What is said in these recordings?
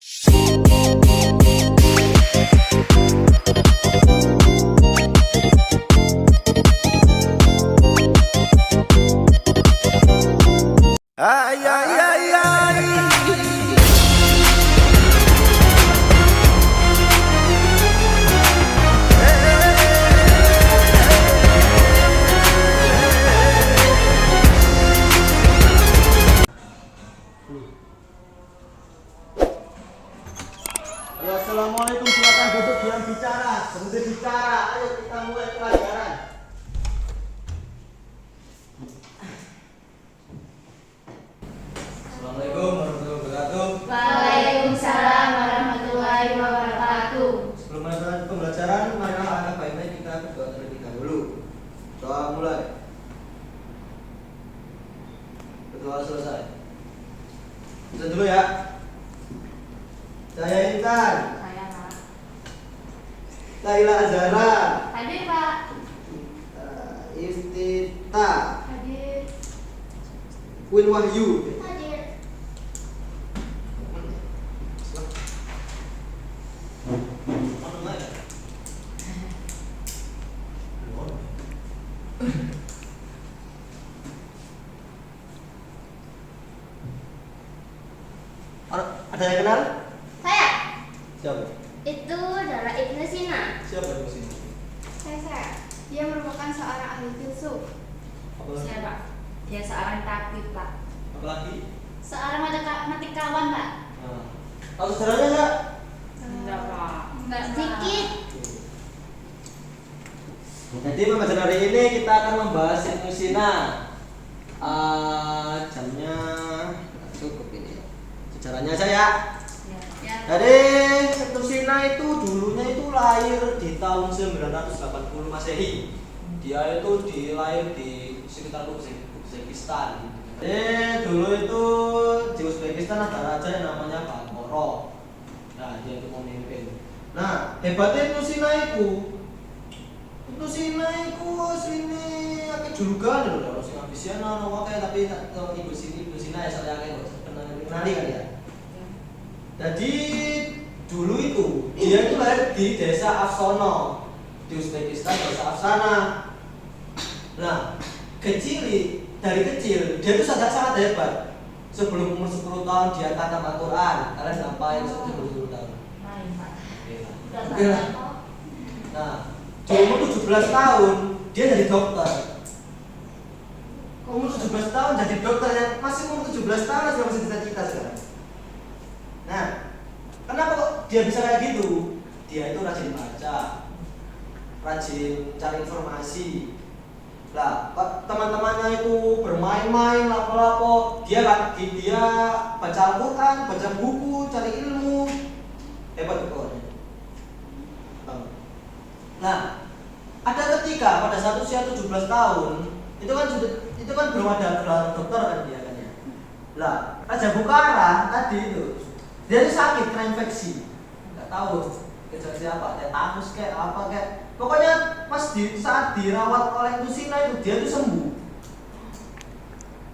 Ay, ay, ay, ay. Halo, assalamualaikum, silakan duduk, diam bicara, berhenti bicara. Ayo kita mulai pelajaran. Assalamualaikum warahmatullahi wabarakatuh. Waalaikumsalam warahmatullahi wabarakatuh. Sebelum melakukan pembelajaran, marilah anak baik-baik kita berdoa terlebih dahulu. Doa mulai. Berdoa selesai. Bisa dulu ya. Saya Intan. Saya Pak. Laila Azhara. Hadir Pak. Iftita. Hadir. Win Wahyu. Hadir. Ada yang kenal? Saya. Siapa? Itu adalah Ibnu Sina. Siapa di sini? Saya. Dia merupakan seorang ahli filsuf. Apa lagi? Saya Pak. Dia seorang tabib Pak. Apa lagi? Seorang matematikawan Pak. Nah, tahu sejarahnya nggak? Enggak Pak. Enggak sedikit. Jadi pembelajaran hari ini kita akan membahas Ibnu Sina. Jamnya nggak cukup ini. Sejarahnya aja ya. Ya. Jadi Ibnu Sina itu dulunya itu lahir di tahun 980 Masehi. Dia itu dilahir di sekitar Uzbekistan. Jadi dulu itu di Uzbekistan ada raja yang namanya Baqoro. Nah, dia itu pemimpin. Nah, hebatnya Ibnu Sina itu sini akeh julukan lho, orang sing ambisian ono wae tapi kalau Ibnu Sina ya saya akeh pernah kenali kan ya. Jadi dulu itu dia itu lahir di desa Afsono di Uzbekistan, desa Afsana. Nah, dari kecil dia itu sangat hebat. Sebelum umur 10 tahun dia khatam Al-Quran. Kalian ngapain sebelum 10 tahun? Main Pak. Oke lah. Nah, di umur 17 tahun dia jadi dokter. Umur 17 tahun jadi dokter, yang masih umur 17 tahun sudah masih cita-cita sekarang. Nah, kenapa kok dia bisa kayak gitu? Dia itu rajin baca, rajin cari informasi. Lah, teman-temannya itu bermain-main, lapo-lapo. Dia baca Al-Quran, baca buku, cari ilmu. Hebat pokoknya. Nah, ada ketika pada saat usia 17 tahun, itu kan belum ada gelar dokter kan dia kan ya. Lah, Raja Bukhara tadi itu dia itu sakit kena infeksi. Enggak tahu gejala apa, tetanus kayak apa kayak. Pokoknya pas saat dirawat oleh Ibnu Sina itu dia tuh sembuh.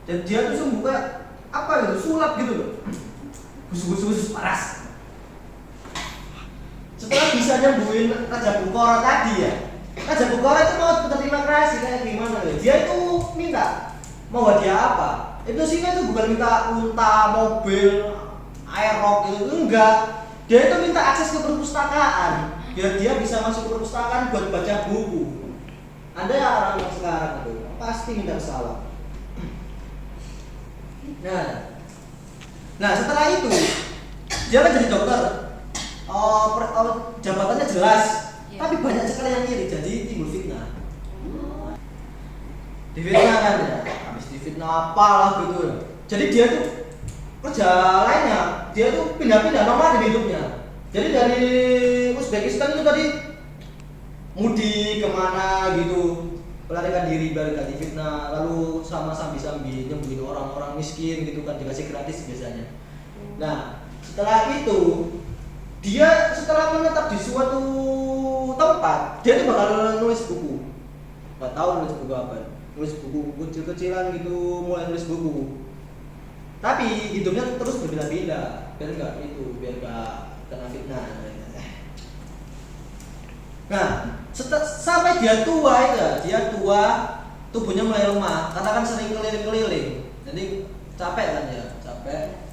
Dan dia tuh sembuh kayak apa gitu, sulap gitu loh. Busuk paras. Setelah bisa nyembuhin Raja Bukhara tadi ya, Raja Bukhara itu mau berterima kasih kayak gimana ya? Dia itu minta mau hadiah apa? Ibnu Sina itu bukan minta unta, mobil, aerob itu enggak. Dia itu minta akses ke perpustakaan biar dia bisa masuk ke perpustakaan buat baca buku. Ada ya orang sekarang itu pasti minta salah. Nah setelah itu dia kan jadi dokter. Jabatannya jelas, tapi banyak sekali yang iri, jadi timbul fitnah. Difitnah kan ya, habis difitnah apalah gitu ya. Jadi dia tuh kerja lainnya, dia tuh pindah-pindah nomor di hidupnya. Jadi dari Uzbekistan itu tadi mudik kemana gitu, melarikan diri dari fitnah, lalu sama sambil nyembuhin orang-orang miskin gitu kan, dikasih gratis biasanya. Nah setelah itu dia setelah menetap di suatu tempat, dia tuh bakal nulis buku. Gak tahu nulis buku apa, nulis buku kecil-kecilan gitu, mulai nulis buku. Tapi hidupnya terus berbeda-beda, biar nggak Nah, sampai dia tua tubuhnya mulai lemah karena kan sering keliling-keliling. Jadi capek kan ya, capek.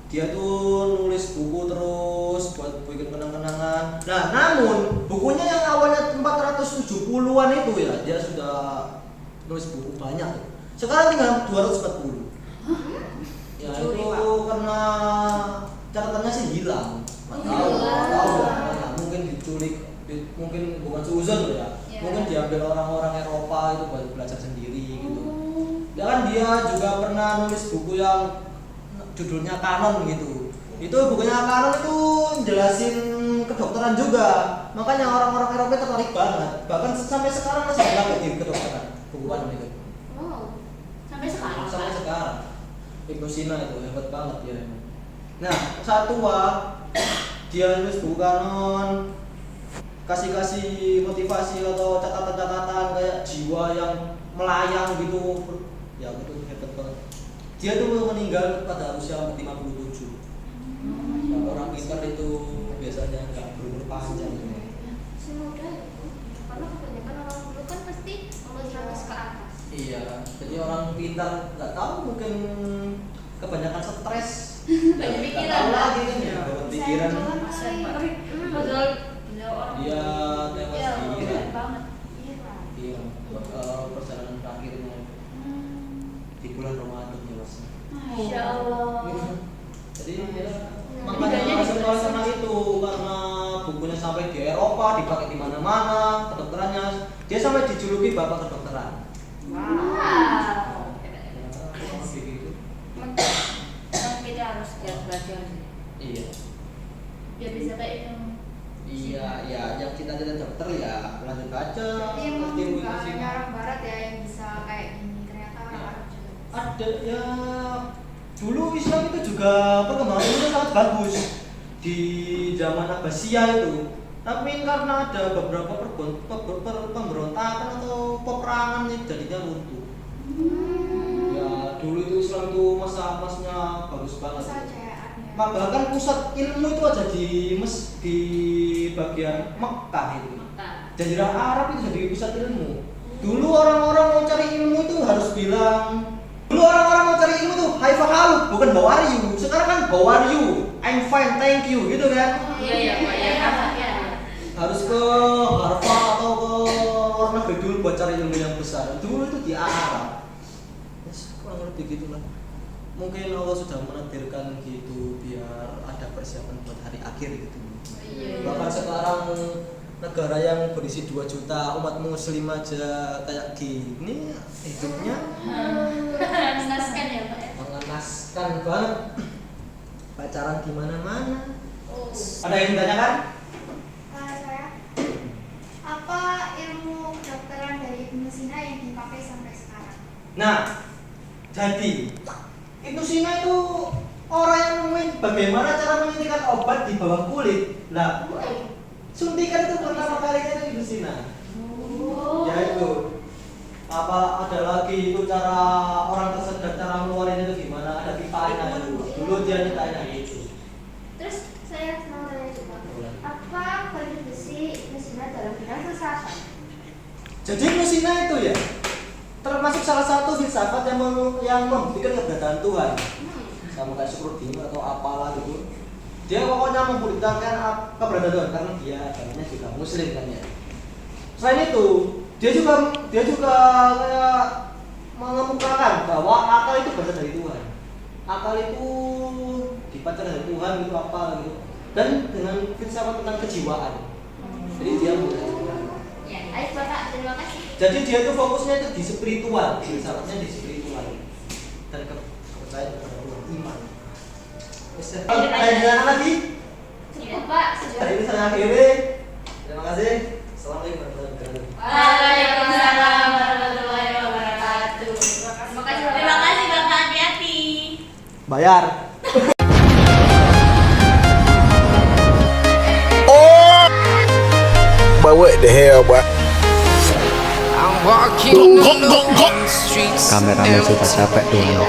Dia tuh nulis buku terus buat bikin kenang-kenangan. Nah, namun bukunya yang awalnya 470-an itu ya, dia sudah nulis buku banyak. Sekarang tinggal 240. Ya itu karena catatannya sih hilang. Tahu ya, mungkin diculik, mungkin bukan seuzon ya. Mungkin diambil orang-orang Eropa itu buat belajar sendiri gitu. Ya kan dia juga pernah nulis buku yang judulnya Kanon gitu. Itu bukunya Kanon itu jelasin kedokteran juga. Makanya orang-orang Eropa tertarik banget. Bahkan sampai sekarang masih dipakai di kedokteran buku Kanon itu. Wow. Sampai sekarang. Sampai sekarang. Ibnu Sina itu hebat banget dia. Nah, saat tua dia nulis buku Kanon, kasih motivasi atau catatan-catatan kayak jiwa yang melayang gitu. Ya itu hebat banget. Dia tuh meninggal pada usia 57. Orang pintar itu biasanya nggak berumur panjang. Semoga karena kebanyakan orang dulu kan pasti umur 100 ke atas. Iya, jadi orang pintar nggak tahu mungkin kebanyakan stres. Banyak pikiran. Nggak tahu lagi kan ya, pikiran. Betul. Dia tewas di Iran. Banget. Iya. Perjalanan terakhirnya di bulan Ramadan ya mas. Masya Allah. Jadi ya, makanya senang itu karena bukunya sampai di Eropa, dipakai di mana-mana, kedokterannya. Dia sampai dijuluki bapak kedokteran. Wow. Begitu. Kita harus belajar. Iya. Ya bisa kayak itu. Iya, ya yang cita-cita dokter ya lanjut aja. Jadi emang seperti bukan ini sih. hanya orang barat ya yang bisa kayak gini, ternyata orang Arab juga. Ada ya, dulu Islam itu juga perkembangannya sangat bagus di zaman Abbasiyah itu. Tapi karena ada beberapa pemberontakan atau peperangan yang jadinya runtuh. Ya dulu itu Islam itu masa-masanya bagus banget. Bahkan pusat ilmu itu ada di bagian Mekah itu. Jazirah Arab itu jadi pusat ilmu. Dulu orang-orang mau cari ilmu itu harus bilang. Dulu orang-orang mau cari ilmu tuh Hi Fahaluk, bukan How are you. Sekarang kan How are you, I'm fine, thank you, gitu kan? Iya. Harus ke Harvard atau ke luar negeri dulu buat cari ilmu yang besar. Dulu itu di Arab. Kurang lebih gitulah. Mungkin Allah sudah menakdirkan gitu biar ada persiapan buat hari akhir gitu. Bahkan sekarang negara yang berisi 2 juta umat muslim aja kayak gini hidupnya Mengenaskan ya Pak ya? mengenaskan banget. Pacaran di mana-mana. Oh. Ada yang ditanyakan? Saya apa ilmu kedokteran dari Ibnu Sina yang dipakai sampai sekarang? Nah, jadi Ibnu Sina itu orang yang nemuin bagaimana cara menyuntikkan obat di bawah kulit. Nah, suntikan itu pertama kalinya itu Ibnu Sina. Ya itu. Apa ada lagi itu cara orang tersedak cara ngeluarin itu gimana? Ada pipanya dulu. Dulu dia ditanya itu. Terus saya mau tanya juga, apa kontribusi Ibnu Sina dalam bidang filsafat? Jadi Ibnu Sina itu ya termasuk salah satu filsafat yang membuktikan keberadaan Tuhan. Sama kayak Syukruddin atau apalah gitu. Dia pokoknya membuktikan keberadaan Tuhan karena dia agamanya juga Muslim kan ya. Selain itu, dia juga kayak mengemukakan bahwa akal itu berasal dari Tuhan. Akal itu dipacar dari Tuhan gitu apa gitu. Dan dengan filsafat tentang kejiwaan. Jadi dia Ya, ayo Bapak, terima kasih. jadi dia itu fokusnya itu di spiritual, filsafatnya di spiritual dan kepercayaan kepada Tuhan, iman. Ada lagi? Cukup Pak, sudah. Hari ini saya akhiri. Terima kasih. Assalamualaikum warahmatullahi wabarakatuh. Waalaikumsalam warahmatullahi wabarakatuh. Terima kasih Bapak, hati-hati. Bayar. But what the hell, boy? Kameramen sudah capek tuh.